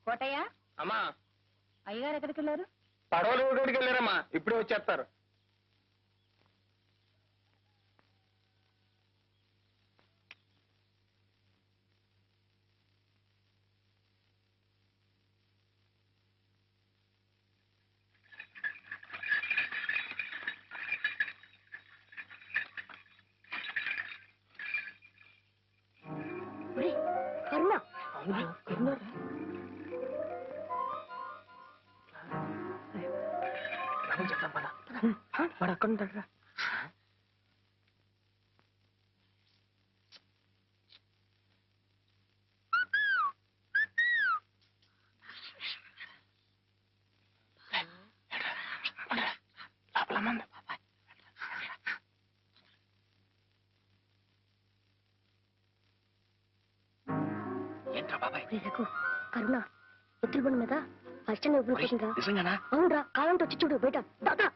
కోటయ్య అమ్మా అయ్యగారు ఎక్కడికి వెళ్ళారు? పడవలు ఊరికి వెళ్ళారమ్మా, ఇప్పుడే వచ్చేస్తారు. కరుణ వాడు అక్కడ ఉంటాడు. ఏంట్రా బాబాయ్? కరుణ ఎత్తుల బండి మీద ఫస్ట్ టైం ఎప్పుడు నిజంగానా? అవునరా, కాలంతో వచ్చి చూడు బయట దాదా.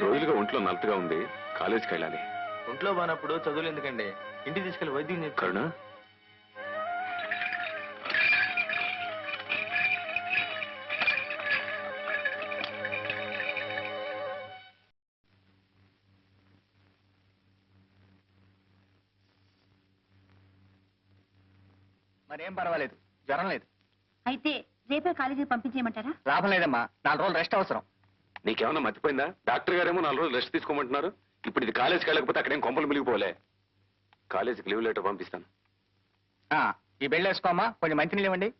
రోజులుగా ఒంట్లో నలతగా ఉంది, కాలేజీకి వెళ్ళాలి. ఒంట్లో బానప్పుడు చదువులు ఎందుకండి, ఇంటికి తీసుకెళ్లి వైద్యం కరుణ మరేం పర్వాలేదు, జ్వరం లేదు. అయితే రేపే కాలేజీకి పంపించేయమంటారా? లాభం లేదమ్మా, 4 రోజులు రెస్ట్ అవసరం. నీకేమన్నా మర్చిపోయిందా? డాక్టర్ గారేమో 4 రోజులు రెస్ట్ తీసుకోమంటున్నారు. ఇప్పుడు ఇది కాలేజీకి వెళ్ళకపోతే అక్కడేం కొంపలు మిలిగిపోలే. కాలేజీకి లీవ్ లెటర్ పంపిస్తాను. ఈ బెల్ట్ వేసుకోమ్మా, కొంచెం మంచినీళ్ళు ఇవ్వండి.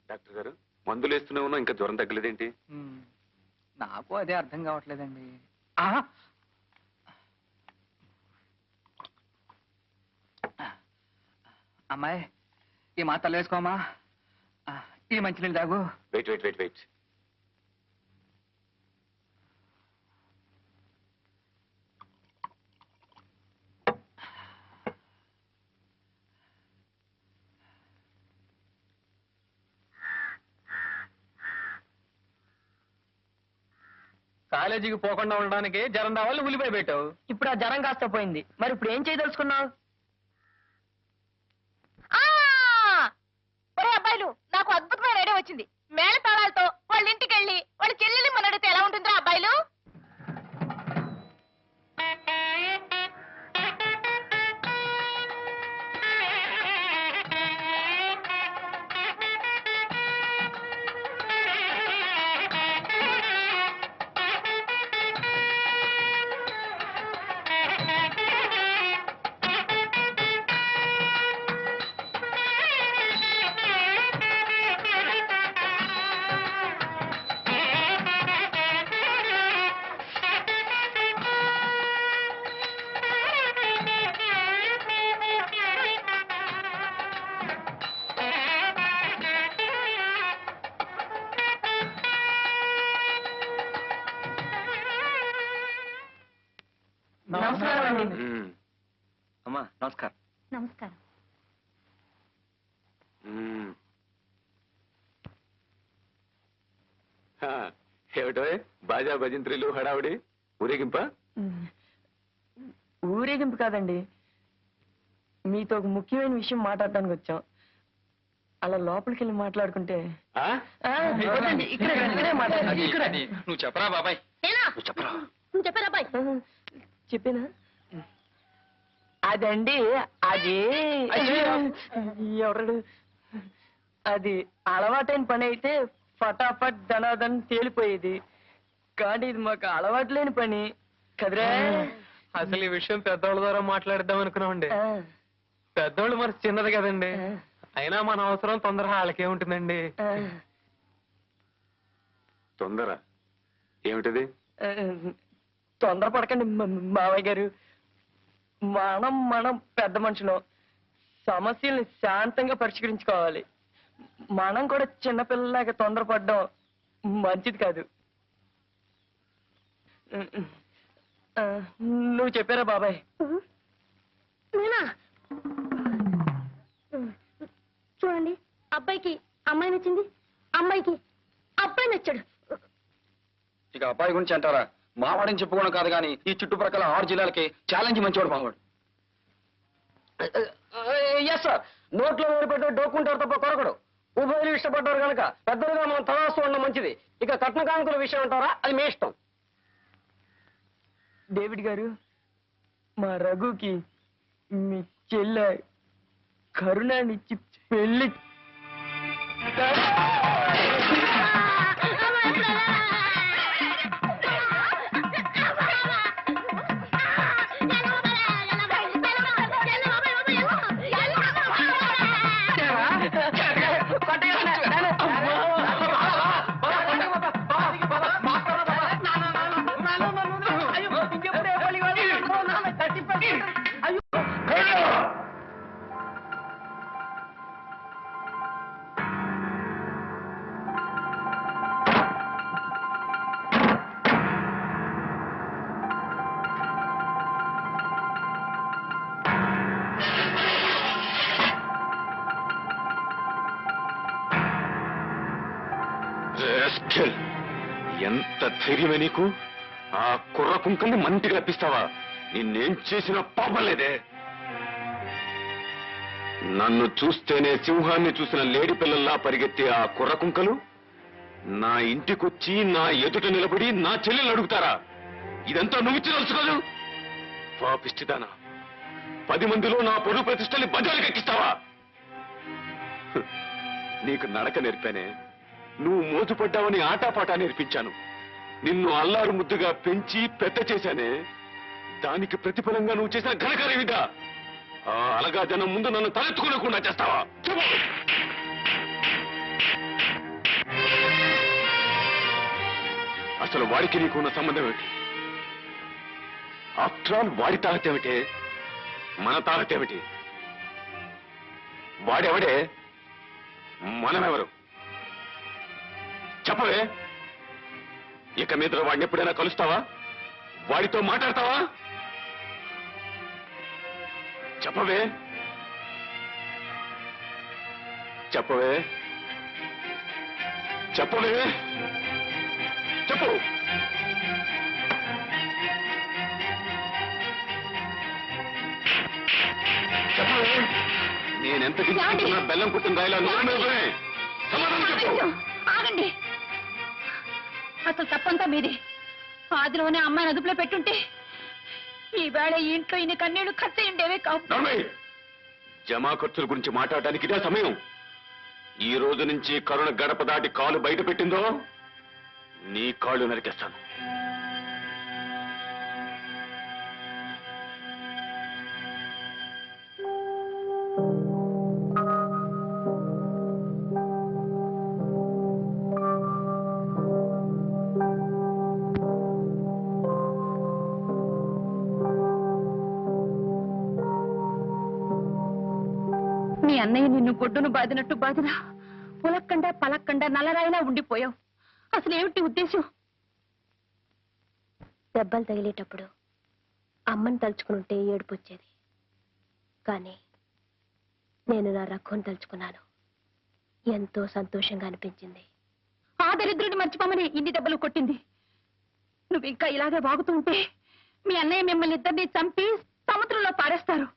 డాక్టర్ గారు, మందులు వేస్తూనే ఉన్నా ఇంకా జ్వరం తగ్గలేదేంటి? నాకు అదే అర్థం కావట్లేదండి. అమ్మాయి, ఈ మాత్రలు వేసుకోమా, ఈ మంచినీళ్ళు తాగు. వెయిట్ వెయిట్ వెయిట్ వెయిట్ కాలేజీకి పోకుండా ఉండడానికి జ్వరం రావాలి ఉల్లిపాయ పెట్టావు. ఇప్పుడు ఆ జ్వరం కాస్త పోయింది, మరి ఇప్పుడు ఏం చేయదలుచుకున్నావు? అబ్బాయిలు, నాకు అద్భుతమైన ఐడియా వచ్చింది. మేళతాళాలతో వాళ్ళ ఇంటికి వెళ్ళి వాళ్ళ చెల్లెల్ని మన అడిగితే ఎలా ఉంటుందిరా అబ్బాయిలు? నమస్కారం అండి. మ్మ్. అమ్మా నమస్కారం. నమస్కారం. మ్మ్. హా, ఏమిటో బాజా భజంత్రులు హడావుడి ఊరేగింప? ఊరేగింపు కాదండి, మీతో ఒక ముఖ్యమైన విషయం మాట్లాడడానికి వచ్చాం. అలా లోపలికి వెళ్ళి మాట్లాడుకుంటే ఆ? వద్దండి, ఇక్కడే మాట్లాడండి. ఇక్కడే. నువ్వు చెప్పరా బాబాయ్? నేనా? నువ్వు చెప్పరా? నువ్వు చెప్పారా అబ్బాయి? చెప్పేనా? అదండి, అది ఎవరు అది అలవాటైన పని అయితే ఫటాఫట్ ధనాధన్ తేలిపోయేది, కానీ ఇది మాకు అలవాటు లేని పని కదరా. అసలు ఈ విషయం పెద్దోళ్ళ ద్వారా మాట్లాడిద్దాం అనుకున్నామండి. ఆ, పెద్దోళ్ళు మరి చిన్నది కదండి, ఆ, అయినా మన అవసరం తొందర వాళ్ళకే ఉంటుందండి. ఆ, తొందర ఏమిటది? ఆ, తొందరపడకండి మావయ్య గారు. మనం పెద్ద మనుషులం, సమస్యల్ని శాంతంగా పరిష్కరించుకోవాలి. మనం కూడా చిన్నపిల్లలాగా తొందరపడడం మంచిది కాదు. ఆ, నువ్వు చెప్పారా బాబాయ్? నేనా? చూడండి, అబ్బాయికి అమ్మాయి నచ్చింది, అమ్మాయికి అబ్బాయి నచ్చాడు. ఇక అబ్బాయి గురించి అంటారా? మావాడని చెప్పుకోవడం కాదు కానీ ఈ చుట్టుప్రక్కల 6 జిల్లాలకి ఛాలెంజ్ మంచివాడు మావాడు. ఎస్ సార్, నోట్లో వేడిపెట్టు డోక్కుంటారు తప్ప కొరకడు. ఉభయలు ఇష్టపడ్డారు కనుక పెద్దలుగా మనం తలాస్తూ ఉండడం మంచిది. ఇక కట్న కానుకల విషయం అంటారా, అది మీ ఇష్టం. డేవిడ్ గారు, మా రఘుకి మీ చెల్లె కరుణానిచ్చి పెళ్లి రాస్కెల్! ఎంత ధైర్యమే నీకు? ఆ కుర్ర కుంకల్ని మంటిగా రప్పిస్తావా? నిన్నేం చేసినా పాపలేదే. నన్ను చూస్తేనే సింహాన్ని చూసిన లేడి పిల్లల్లా పరిగెత్తే ఆ కుర్ర కుంకలు నా ఇంటికొచ్చి నా ఎదుట నిలబడి నా చెల్లెలు అడుగుతారా? ఇదంతా నువ్వు తెలుసుకోదు. పాపిష్టిదానా, 10 మందిలో నా పొరుగు ప్రతిష్టల్ని బజారుకి ఎక్కిస్తావా? నీకు నడక నేర్పానే, నువ్వు మోజుపడ్డావని ఆటాపాటా నేర్పించాను. నిన్ను అల్లారు ముద్దుగా పెంచి పెద్ద చేశానే, దానికి ప్రతిఫలంగా నువ్వు చేసిన ఘనకార్యమిదా? ఆ అలగా జనం ముందు నన్ను తలెత్తుకోలేకుండా చేస్తావా? చెప్పు. అసలు వాడికి నీకు ఉన్న సంబంధం ఏమిటి? ఆఫ్టర్ ఆల్ వాడి తాహత ఏమిటి? మన తాహత ఏమిటి? వాడెవడే, మనమెవరు? చెప్పవే. ఇక మీద వాడిని ఎప్పుడైనా కలుస్తావా? వాడితో మాట్లాడతావా? చెప్పవే, చెప్పవే, చెప్పవే, చెప్పు. చెప్పవే. నేనెంత గించుకున్నా బెల్లం కుట్టిన రాయిలా నువ్వు సమాధానం చెప్పు. ఆగండి. అసలు తప్పంతా మీది. ఆదిలోనే అమ్మాయిని అదుపులో పెట్టుంటే ఈవేళ ఈ ఇంట్లో ఇన్ని కన్నీళ్లు ఖర్చు ఉండేవే కావు. జమా ఖర్చుల గురించి మాట్లాడడానికి ఇదే సమయం. ఈ రోజు నుంచి కరుణ గడప దాటి కాలు బయట పెట్టిందో నీ కాళ్ళు నరికేస్తాను. మీ అన్నయ్య నిన్ను గొడ్డును బాదినట్టు బాదినా పులక్కండా పలక్కండా నల్లరాయిలా ఉండిపోయావు. అసలు ఏమిటి ఉద్దేశం? దెబ్బలు తగిలేటప్పుడు అమ్మని తలుచుకుంటే ఏడుపు వచ్చేది. కానీ నేను నా రఘుని తలుచుకున్నాను. ఎంతో సంతోషంగా అనిపించింది. ఆ దరిద్రుడిని మర్చిపోమని ఇన్ని దెబ్బలు కొట్టింది. నువ్వు ఇంకా ఇలాగే వాగుతూ ఉంటే మీ అన్నయ్య మిమ్మల్ని ఇద్దరిని చంపి సముద్రంలో పారేస్తారు.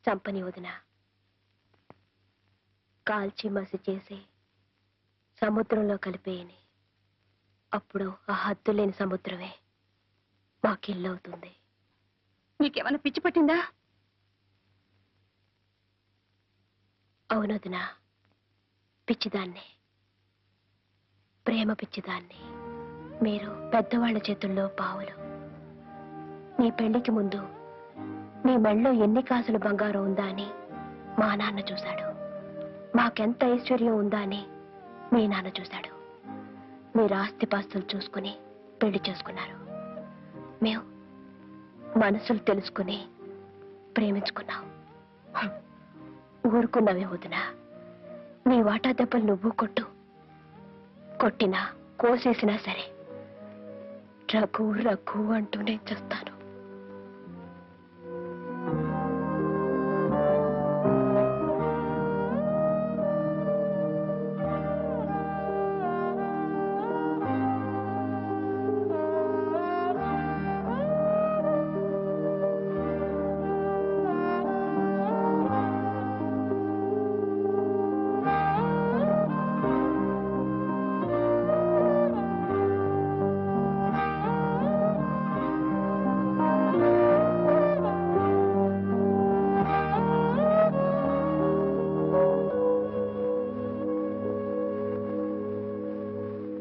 చంపని వదిన, కాల్చి మసి చేసి సముద్రంలో కలిపేయని. అప్పుడు ఆ హద్దు లేని సముద్రమే మాకిల్లవుతుంది. నీకేమైనా పిచ్చి పట్టిందా? అవునొదిన, పిచ్చిదాన్ని, ప్రేమ పిచ్చిదాన్ని. మీరు పెద్దవాళ్ల చేతుల్లో పావులు. నీ పెళ్లికి ముందు నీ మెళ్ళో ఎన్ని కాసులు బంగారం ఉందా అని మా నాన్న చూశాడు. మాకెంత ఐశ్వర్యం ఉందా అని మీ నాన్న చూశాడు. మీరు ఆస్తిపాస్తులు చూసుకుని పెళ్లి చేసుకున్నారు. మేము మనసులు తెలుసుకుని ప్రేమించుకున్నాం. ఊరుకున్నావే వదినా. నీ వాటా దెబ్బలు నువ్వు కొట్టు. కొట్టినా కోసేసినా సరే రఘు రఘు అంటూనే చేస్తాను.